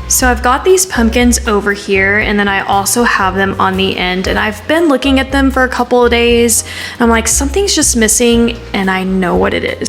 So I've got these pumpkins over here, and then I also have them on the end, and I've been looking at them for a couple of days. And I'm like, something's just missing, and I know what it is.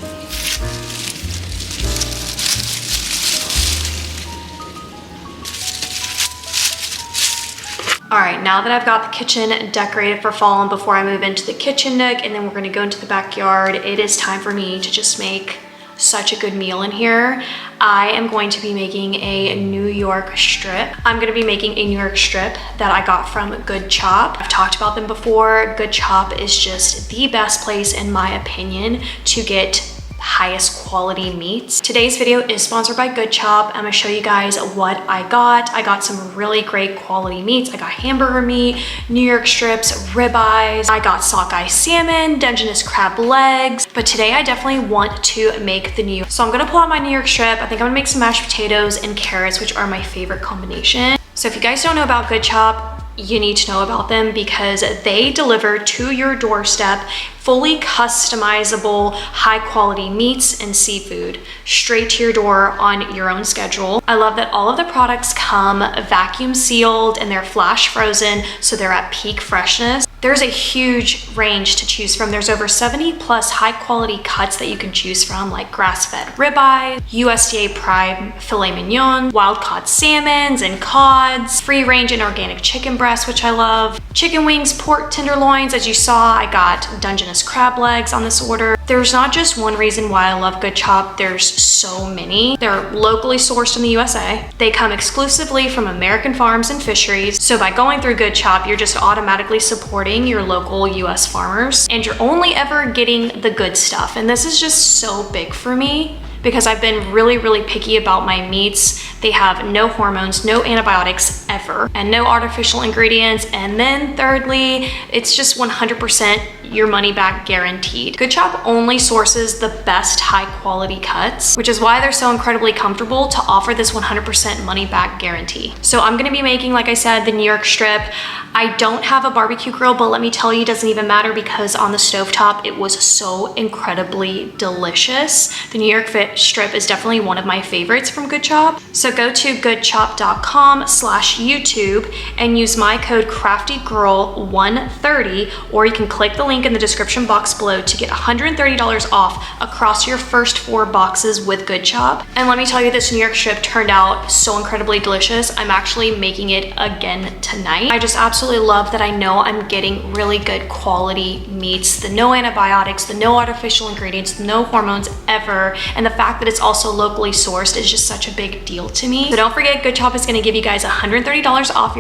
All right, now that I've got the kitchen decorated for fall and before I move into the kitchen nook and then we're gonna go into the backyard, it is time for me to just make such a good meal in here. I am going to be making a New York strip. I'm gonna be making a New York strip that I got from Good Chop. I've talked about them before. Good Chop is just the best place, in my opinion, to get highest quality meats. Today's video is sponsored by Good Chop. I'm gonna show you guys what I got. I got some really great quality meats. I got hamburger meat, New York strips, ribeyes. I got sockeye salmon, Dungeness crab legs. But today I definitely want to make the New York. So I'm gonna pull out my New York strip. I think I'm gonna make some mashed potatoes and carrots, which are my favorite combination. So if you guys don't know about Good Chop, you need to know about them because they deliver to your doorstep fully customizable, high quality meats and seafood straight to your door on your own schedule. I love that all of the products come vacuum sealed and they're flash frozen, so they're at peak freshness. There's a huge range to choose from. There's over 70 plus high quality cuts that you can choose from, like grass-fed ribeye, USDA prime filet mignon, wild-caught salmons and cods, free-range and organic chicken breasts, which I love, chicken wings, pork tenderloins. As you saw, I got Dungeness crab legs on this order. There's not just one reason why I love Good Chop. There's so many. They're locally sourced in the USA. They come exclusively from American farms and fisheries. So by going through Good Chop, you're just automatically supporting your local US farmers, and you're only ever getting the good stuff. And this is just so big for me because I've been really picky about my meats. They have no hormones, no antibiotics ever, and no artificial ingredients. And then thirdly, it's just 100% your money back guaranteed. Good Chop only sources the best high quality cuts, which is why they're so incredibly comfortable to offer this 100% money back guarantee. So I'm gonna be making, like I said, the New York strip. I don't have a barbecue grill, but let me tell you, it doesn't even matter because on the stovetop, it was so incredibly delicious. The New York strip is definitely one of my favorites from Good Chop. So go to goodchop.com/YouTube and use my code CraftyGirl130, or you can click the link in the description box below to get $130 off across your first 4 boxes with Good Chop. And let me tell you, this New York strip turned out so incredibly delicious. I'm actually making it again tonight. I just absolutely love that I know I'm getting really good quality meats, the no antibiotics, the no artificial ingredients, no hormones ever, and the fact that it's also locally sourced is just such a big deal to me. So don't forget, Good Chop is gonna give you guys $130 off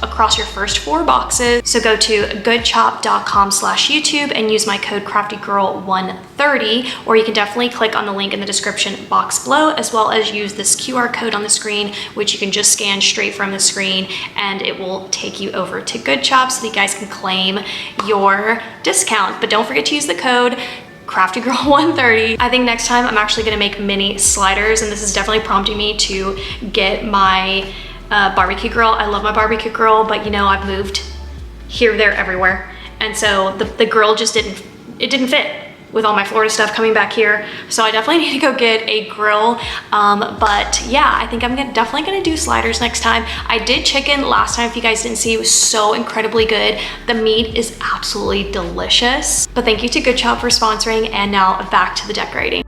across your first 4 boxes. So go to goodchop.com/YouTube and use my code CraftyGirl130, or you can definitely click on the link in the description box below, as well as use this QR code on the screen, which you can just scan straight from the screen, and it will take you over to Good Chop so that you guys can claim your discount. But don't forget to use the code CraftyGirl130. I think next time I'm actually gonna make mini sliders, and this is definitely prompting me to get my barbecue grill. I love my barbecue grill, but you know, I've moved here, there, everywhere. And so the grill just didn't fit with all my Florida stuff coming back here. So I definitely need to go get a grill. But yeah, I think I'm definitely gonna do sliders next time. I did chicken last time. If you guys didn't see, it was so incredibly good. The meat is absolutely delicious. But thank you to Good Chop for sponsoring, and now back to the decorating.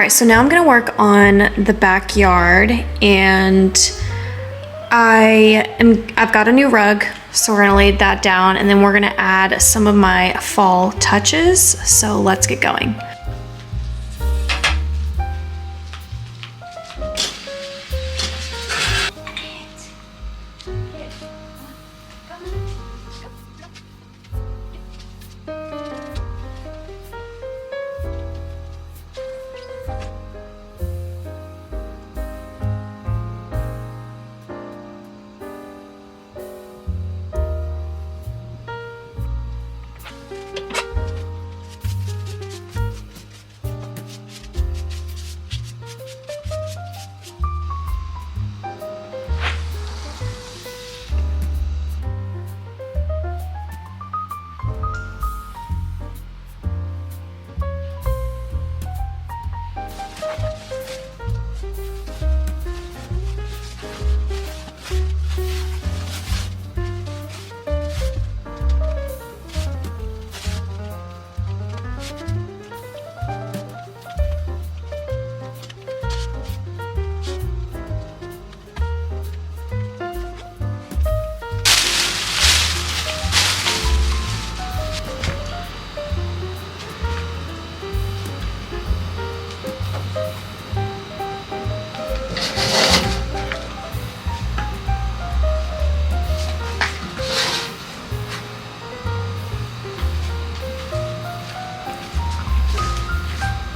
right, so now I'm gonna work on the backyard, and I've got a new rug, so we're gonna lay that down, and then we're gonna add some of my fall touches. So let's get going.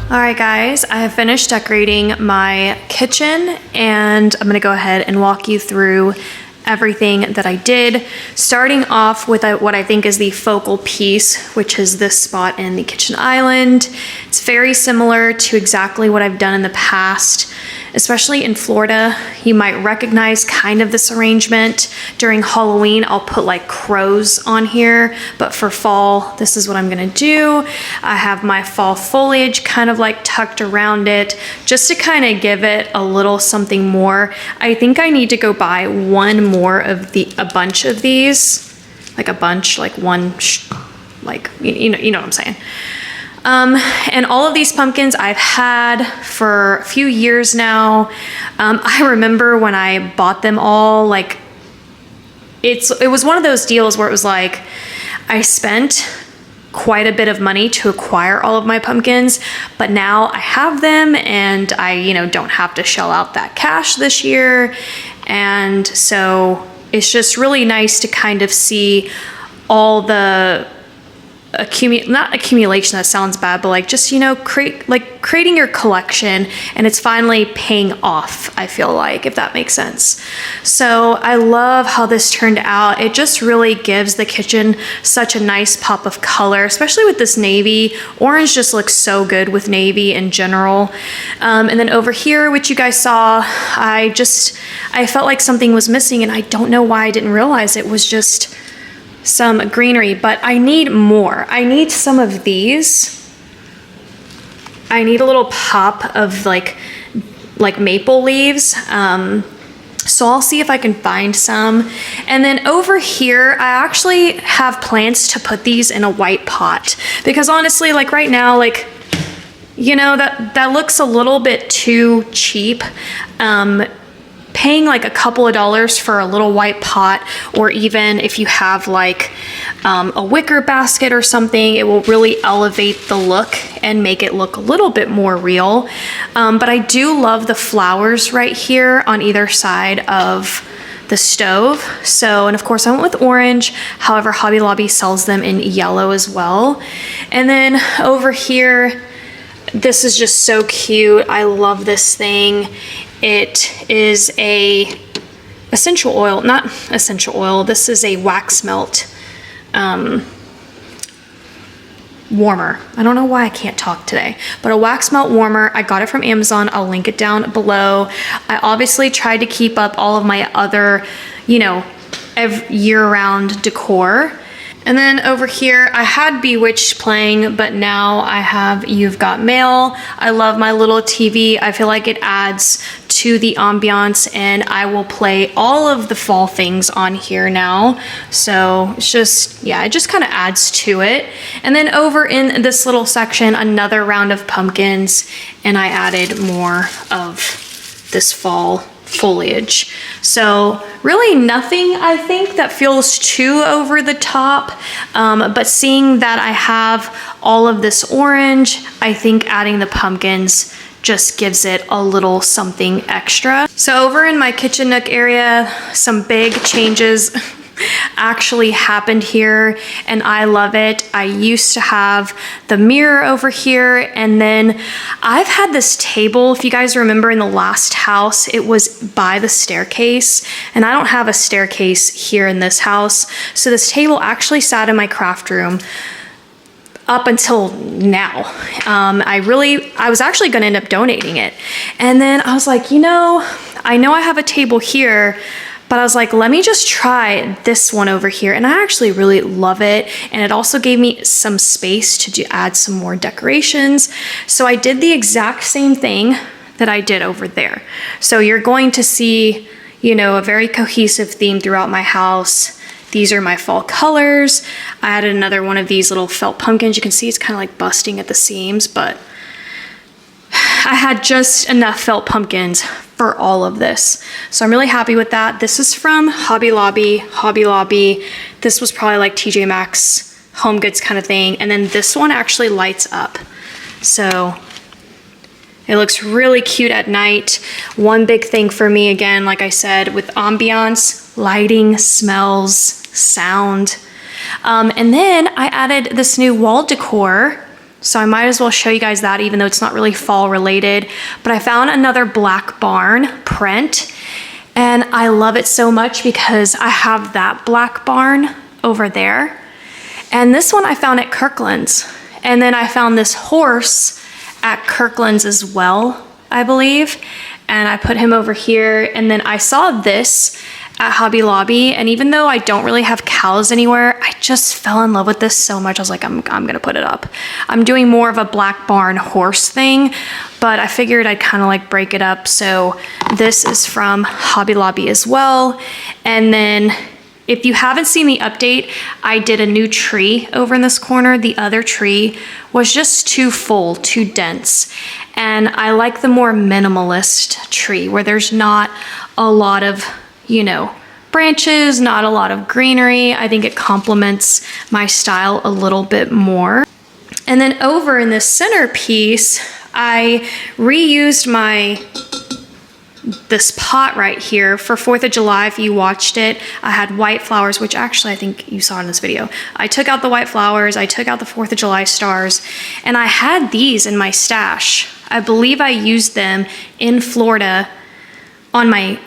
All right, guys, I have finished decorating my kitchen, and I'm gonna go ahead and walk you through everything that I did, starting off with what I think is the focal piece, which is this spot in the kitchen island. It's very similar to exactly what I've done in the past, especially in Florida. You might recognize kind of this arrangement. During Halloween, I'll put like crows on here, but for fall, this is what I'm gonna do. I have my fall foliage kind of like tucked around it, just to kind of give it a little something more. I think I need to go buy one more of a bunch of these, like a bunch, like one, like, you know what I'm saying. And all of these pumpkins I've had for a few years now. I remember when I bought them all, like, it was one of those deals where it was like, I spent quite a bit of money to acquire all of my pumpkins, but now I have them, and I, don't have to shell out that cash this year. And so it's just really nice to kind of see all the not accumulation, that sounds bad, but like just, creating your collection, and it's finally paying off, I feel like, if that makes sense. So I love how this turned out. It just really gives the kitchen such a nice pop of color, especially with this navy. Orange just looks so good with navy in general. And then over here, which you guys saw, I felt like something was missing, and I don't know why I didn't realize it was just some greenery, but I need more. I need some of these. I need a little pop of like maple leaves. So I'll see if I can find some. And then over here, I actually have plans to put these in a white pot, because honestly, like right now, like, that looks a little bit too cheap. Paying like a couple of dollars for a little white pot, or even if you have like a wicker basket or something, it will really elevate the look and make it look a little bit more real. But I do love the flowers right here on either side of the stove. So, and of course I went with orange. However, Hobby Lobby sells them in yellow as well. And then over here, this is just so cute. I love this thing. It is a essential oil, not essential oil. This is a wax melt warmer. I don't know why I can't talk today, but a wax melt warmer. I got it from Amazon. I'll link it down below. I obviously tried to keep up all of my other, year-round decor. And then over here, I had Bewitched playing, but now I have You've Got Mail. I love my little TV. I feel like it adds to the ambiance, and I will play all of the fall things on here now. So it's just, yeah, it just kind of adds to it. And then over in this little section, another round of pumpkins, and I added more of this fall foliage. So really nothing, I think, that feels too over the top, but seeing that I have all of this orange, I think adding the pumpkins just gives it a little something extra. So over in my kitchen nook area, some big changes actually happened here, and I love it. I used to have the mirror over here, and then I've had this table. If you guys remember in the last house, it was by the staircase, and I don't have a staircase here in this house. So this table actually sat in my craft room up until now. I was actually gonna end up donating it. And then I was like, I know I have a table here, but I was like, let me just try this one over here. And I actually really love it. And it also gave me some space to add some more decorations. So I did the exact same thing that I did over there. So you're going to see, a very cohesive theme throughout my house. These are my fall colors. I added another one of these little felt pumpkins. You can see it's kind of like busting at the seams, but I had just enough felt pumpkins for all of this. So I'm really happy with that. This is from Hobby Lobby. This was probably like TJ Maxx, Home Goods kind of thing. And then this one actually lights up. So it looks really cute at night. One big thing for me, again, like I said, with ambiance, lighting, smells, sound. And then I added this new wall decor. So I might as well show you guys that, even though it's not really fall related. But I found another black barn print, and I love it so much because I have that black barn over there. And this one I found at Kirkland's. And then I found this horse at Kirkland's as well, I believe. And I put him over here. And then I saw this at Hobby Lobby, and even though I don't really have cows anywhere, I just fell in love with this so much. I was like, I'm gonna put it up. I'm doing more of a black barn horse thing, but I figured I'd kind of like break it up. So this is from Hobby Lobby as well. And then if you haven't seen the update, I did a new tree over in this corner. The other tree was just too full, too dense. And I like the more minimalist tree where there's not a lot of branches, not a lot of greenery. I think it complements my style a little bit more. And then over in this centerpiece, I reused this pot right here for 4th of July. If you watched it, I had white flowers, which actually I think you saw in this video. I took out the white flowers, I took out the 4th of July stars, and I had these in my stash. I believe I used them in Florida on my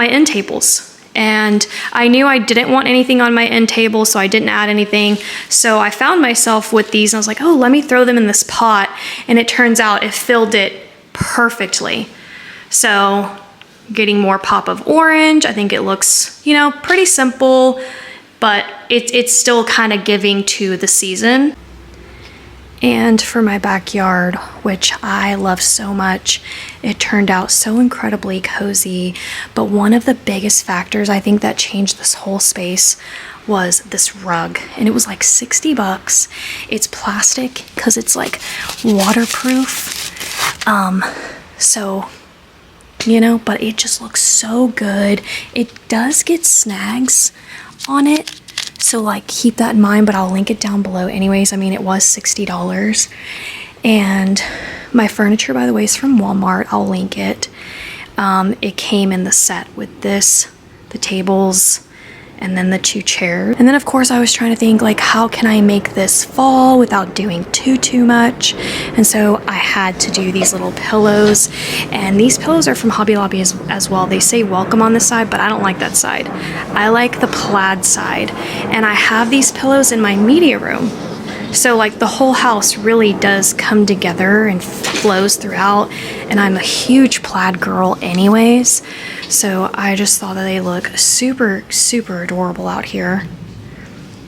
end tables, and I knew I didn't want anything on my end table, so I didn't add anything. So I found myself with these, and I was like, oh, let me throw them in this pot, and it turns out it filled it perfectly. So getting more pop of orange. I think it looks, pretty simple, but it's still kind of giving to the season. And for my backyard, which I love so much, it turned out so incredibly cozy. But one of the biggest factors I think that changed this whole space was this rug. And it was like $60. It's plastic because it's like waterproof. But it just looks so good. It does get snags on it, so like keep that in mind, but I'll link it down below anyways. I mean, it was $60. And my furniture, by the way, is from Walmart. I'll link it. It came in the set with this, the tables, and then the 2 chairs. And then of course I was trying to think like, how can I make this fall without doing too much? And so I had to do these little pillows, and these pillows are from Hobby Lobby as well. They say welcome on this side, but I don't like that side. I like the plaid side, and I have these pillows in my media room. So like the whole house really does come together and flows throughout, and I'm a huge plaid girl anyways, so I just thought that they look super adorable out here.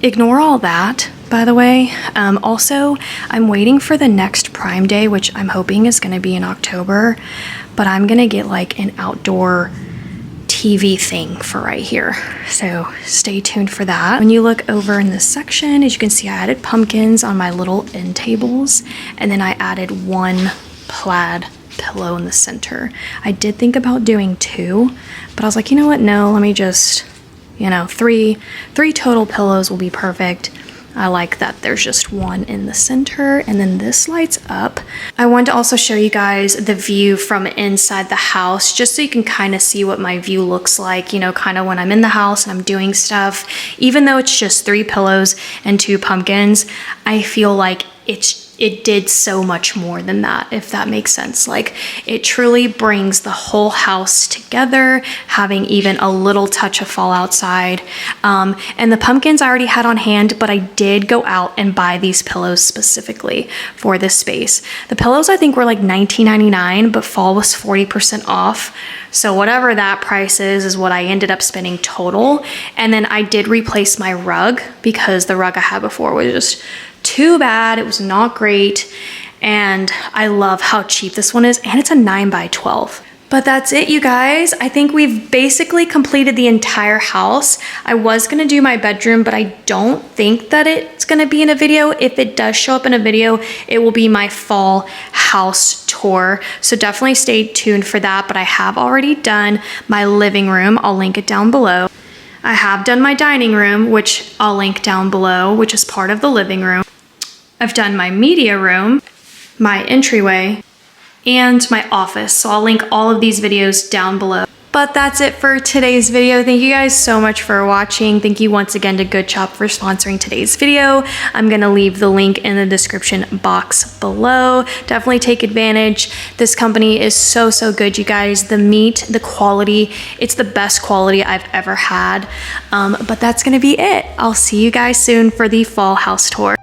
Ignore all that. by the way. Also, I'm waiting for the next Prime Day, which I'm hoping is gonna be in October, but I'm gonna get like an outdoor TV thing for right here. So stay tuned for that. When you look over in this section, as you can see, I added pumpkins on my little end tables, and then I added one plaid pillow in the center. I did think about doing 2, but I was like, you know what? No, let me just, you know, three total pillows will be perfect. I like that there's just 1 in the center, and then this lights up. I wanted to also show you guys the view from inside the house, just so you can kind of see what my view looks like, you know, kind of when I'm in the house and I'm doing stuff. Even though it's just 3 pillows and 2 pumpkins, I feel like it did so much more than that, if that makes sense. Like, it truly brings the whole house together, having even a little touch of fall outside. And the pumpkins I already had on hand, but I did go out and buy these pillows specifically for this space. The pillows I think were like $19.99, but fall was 40% off. So whatever that price is what I ended up spending total. And then I did replace my rug, because the rug I had before was just too bad. It was not great. And I love how cheap this one is. And it's a 9x12. But that's it, you guys. I think we've basically completed the entire house. I was gonna do my bedroom, but I don't think that it's gonna be in a video. If it does show up in a video, it will be my fall house tour. So definitely stay tuned for that. But I have already done my living room. I'll link it down below. I have done my dining room, which I'll link down below, which is part of the living room. I've done my media room, my entryway, and my office. So I'll link all of these videos down below. But that's it for today's video. Thank you guys so much for watching. Thank you once again to Good Shop for sponsoring today's video. I'm gonna leave the link in the description box below. Definitely take advantage. This company is so good, you guys. The meat, the quality, it's the best quality I've ever had. But that's gonna be it. I'll see you guys soon for the fall house tour.